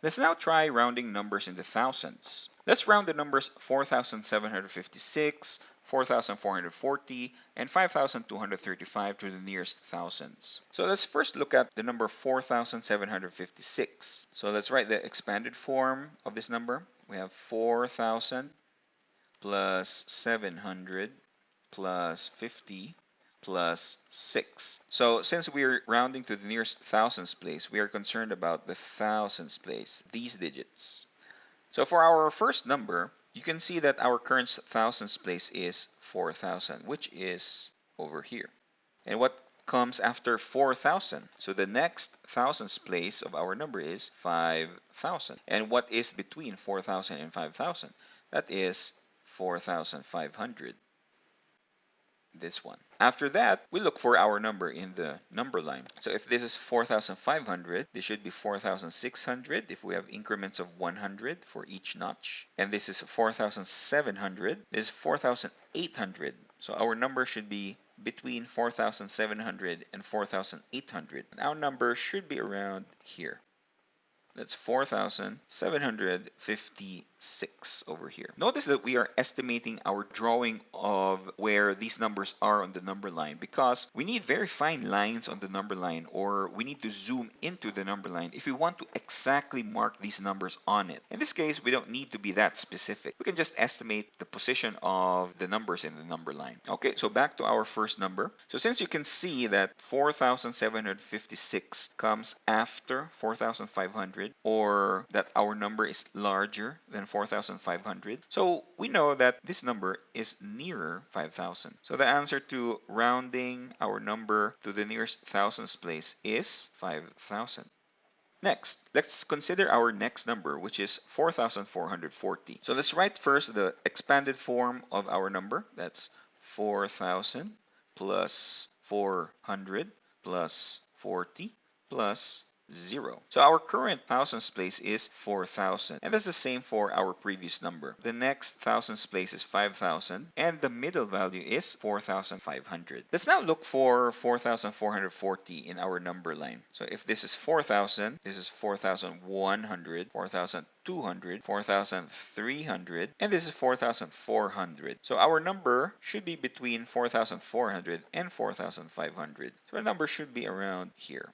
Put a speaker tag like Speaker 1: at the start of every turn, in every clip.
Speaker 1: Let's now try rounding numbers in the thousands. Let's round the numbers 4,756, 4,440, and 5,235 to the nearest thousands. So let's first look at the number 4,756. So let's write the expanded form of this number. We have 4,000 plus 700 plus 50 plus 6. So since we're rounding to the nearest thousands place, we are concerned about the thousands place, these digits. So for our first number, you can see that our current thousands place is 4,000, which is over here. And what comes after 4,000? So the next thousands place of our number is 5,000. And what is between 4,000 and 5,000? That is 4,500. This one. After that, we look for our number in the number line. So if this is 4,500, this should be 4,600 if we have increments of 100 for each notch. And this is 4,700. This is 4,800. So our number should be between 4,700 and 4,800. Our number should be around here. That's 4,756 over here. Notice that we are estimating our drawing of where these numbers are on the number line because we need very fine lines on the number line, or we need to zoom into the number line if we want to exactly mark these numbers on it. In this case, we don't need to be that specific. We can just estimate the position of the numbers in the number line. Okay, so back to our first number. So since you can see that 4,756 comes after 4,500, or that our number is larger than 4,500. So we know that this number is nearer 5,000. So the answer to rounding our number to the nearest thousands place is 5,000. Next, let's consider our next number, which is 4,440. So let's write first the expanded form of our number. That's 4,000 plus 400 plus 40 plus 0. So our current thousands place is 4,000, and that's the same for our previous number. The next thousands place is 5,000, and the middle value is 4,500. Let's now look for 4,440 in our number line. So if this is 4,000, this is 4,100, 4,200, 4,300, and this is 4,400. So our number should be between 4,400 and 4,500. So our number should be around here.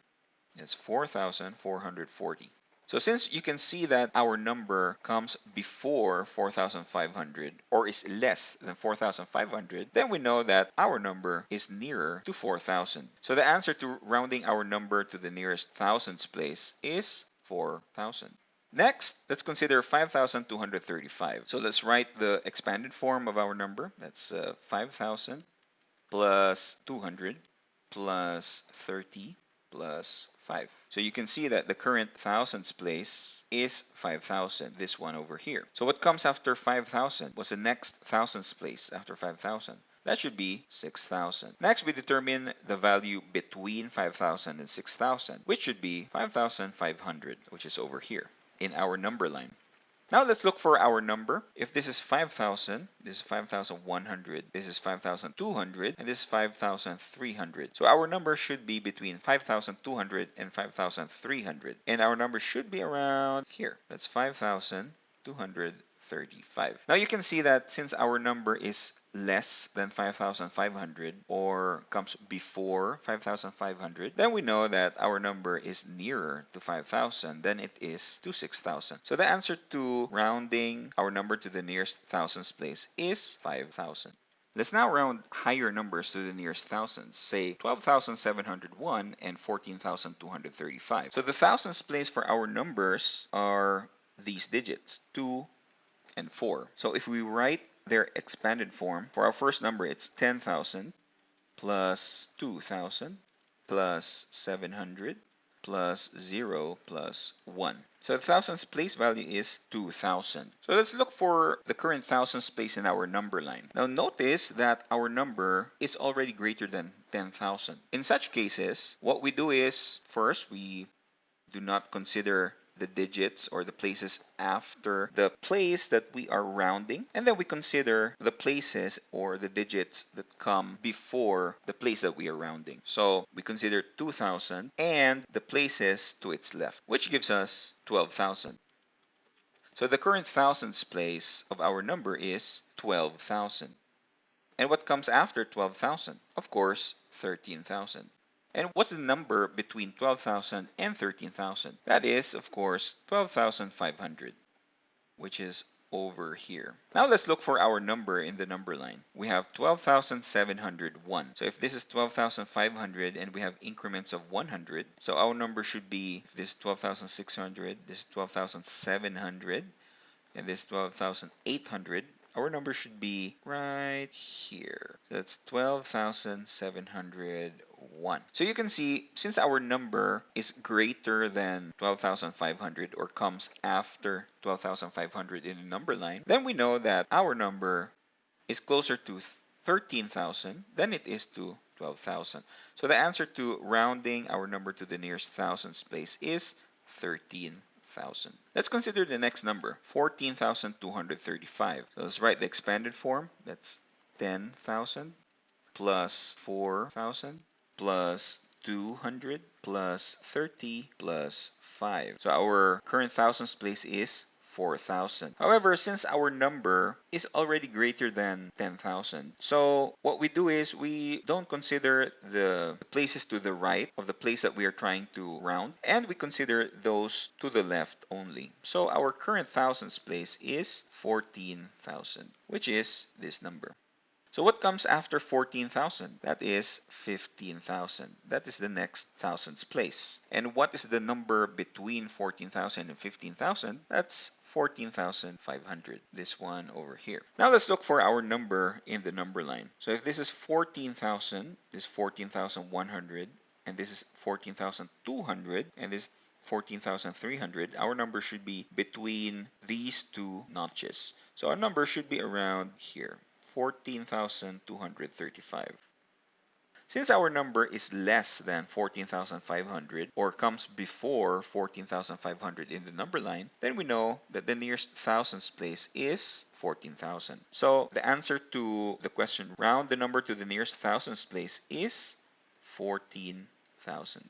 Speaker 1: It's 4,440. So since you can see that our number comes before 4,500 or is less than 4,500, then we know that our number is nearer to 4,000. So the answer to rounding our number to the nearest thousands place is 4,000. Next, let's consider 5,235. So let's write the expanded form of our number. That's 5,000 plus 200 plus 30 plus 5. So you can see that the current thousands place is 5,000, this one over here. So what comes after 5,000? What's the next thousands place after 5,000? That should be 6,000. Next, we determine the value between 5,000 and 6,000, which should be 5,500, which is over here in our number line. Now let's look for our number. If this is 5,000, this is 5,100, this is 5,200, and this is 5,300. So our number should be between 5,200 and 5,300. And our number should be around here. That's 5,235. Now you can see that since our number is less than 5,500 or comes before 5,500, then we know that our number is nearer to 5,000 than it is to 6,000. So the answer to rounding our number to the nearest thousands place is 5,000. Let's now round higher numbers to the nearest thousands, say 12,701 and 14,235. So the thousands place for our numbers are these digits, 2 and 4. So if we write their expanded form, for our first number, it's 10,000 plus 2,000 plus 700 plus 0 plus 1. So the thousands place value is 2,000. So let's look for the current thousands place in our number line. Now notice that our number is already greater than 10,000. In such cases, what we do is, first, we do not consider the digits or the places after the place that we are rounding, and then we consider the places or the digits that come before the place that we are rounding. So we consider 2,000 and the places to its left, which gives us 12,000. So the current thousands place of our number is 12,000. And what comes after 12,000? Of course, 13,000. And what's the number between 12,000 and 13,000? That is, of course, 12,500, which is over here. Now let's look for our number in the number line. We have 12,701. So if this is 12,500 and we have increments of 100, so our number should be, if this is 12,600, this is 12,700, and this 12,800, our number should be right here. That's 12,701. So you can see, since our number is greater than 12,500 or comes after 12,500 in the number line, then we know that our number is closer to 13,000 than it is to 12,000. So the answer to rounding our number to the nearest thousands place is 13,000. Let's consider the next number, 14,235. So let's write the expanded form. That's 10,000 plus 4,000 plus 200 plus 30 plus 5. So our current thousands place is 4,000. However, since our number is already greater than 10,000, so what we do is we don't consider the places to the right of the place that we are trying to round, and we consider those to the left only. So our current thousands place is 14,000, which is this number. So what comes after 14,000? That is 15,000. That is the next thousands place. And what is the number between 14,000 and 15,000? That's 14,500. This one over here. Now let's look for our number in the number line. So if this is 14,000, this is 14,100, and this is 14,200, and this 14,300, our number should be between these two notches. So our number should be around here. 14,235. Since our number is less than 14,500 or comes before 14,500 in the number line, then we know that the nearest thousands place is 14,000. So the answer to the question, round the number to the nearest thousands place, is 14,000.